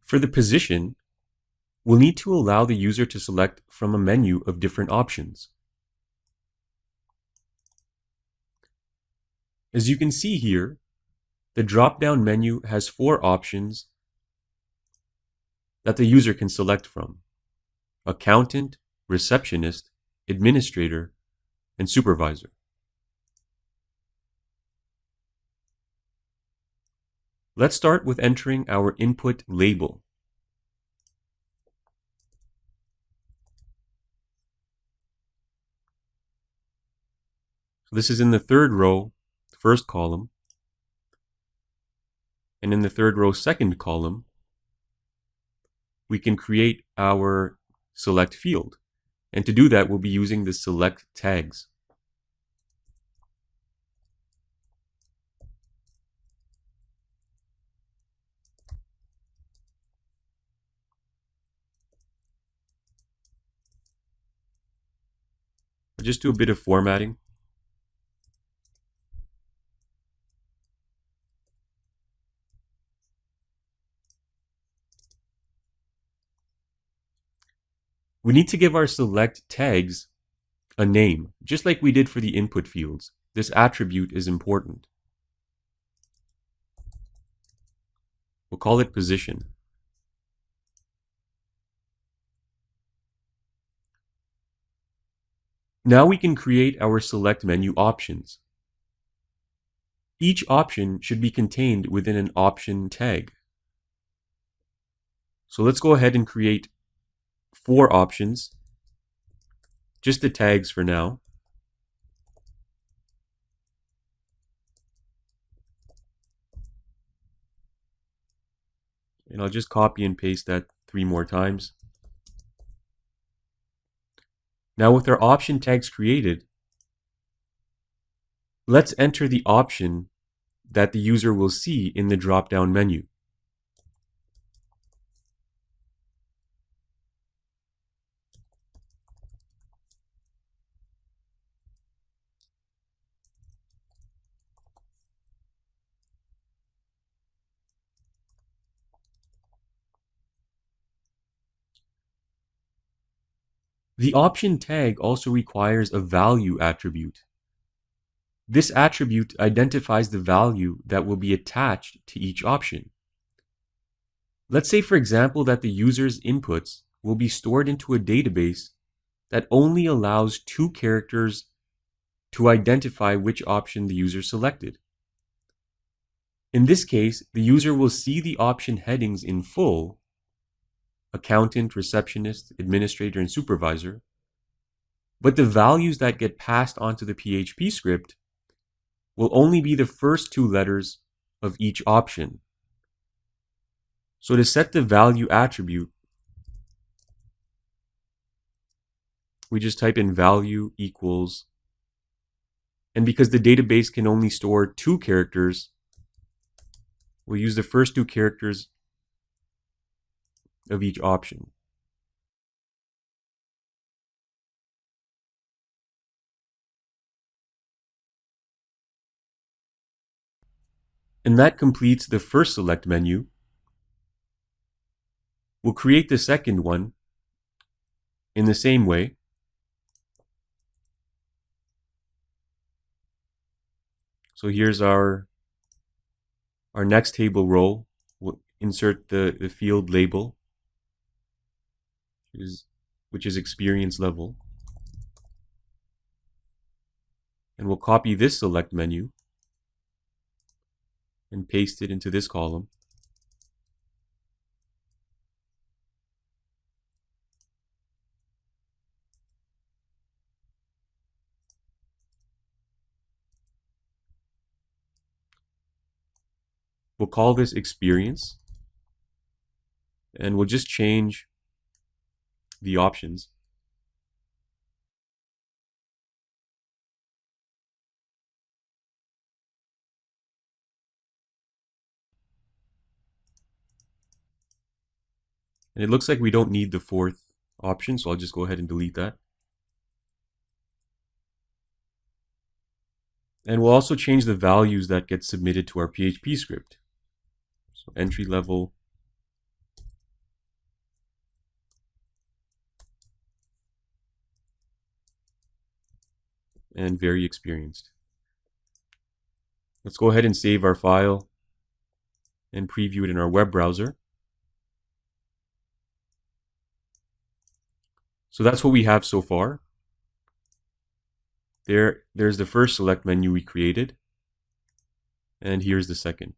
For the position, we'll need to allow the user to select from a menu of different options. As you can see here, the drop-down menu has 4 options that the user can select from: accountant, receptionist, administrator, and supervisor. Let's start with entering our input label. So this is in the 3rd row, first column, and in the 3rd row, second column, we can create our select field. And to do that, we'll be using the select tags. I'll just do a bit of formatting. We need to give our select tags a name, just like we did for the input fields. This attribute is important. We'll call it position. Now we can create our select menu options. Each option should be contained within an option tag. So let's go ahead and create 4 options, just the tags for now. And I'll just copy and paste that 3 more times. Now with our option tags created, let's enter the option that the user will see in the drop-down menu. The option tag also requires a value attribute. This attribute identifies the value that will be attached to each option. Let's say, for example, that the user's inputs will be stored into a database that only allows 2 characters to identify which option the user selected. In this case, the user will see the option headings in full: accountant, receptionist, administrator, and supervisor, but the values that get passed onto the PHP script will only be the first 2 letters of each option. So to set the value attribute, we just type in value equals, and because the database can only store 2 characters, we'll use the first 2 characters of each option. And that completes the first select menu. We'll create the second one in the same way. So here's our next table row. We'll insert the field label, which is experience level. And we'll copy this select menu and paste it into this column. We'll call this experience, and we'll just change the options. And it looks like we don't need the 4th option, so I'll just go ahead and delete that. And we'll also change the values that get submitted to our PHP script. So entry level and very experienced. Let's go ahead and save our file and preview it in our web browser. So that's what we have so far. There's the first select menu we created, and here's the second.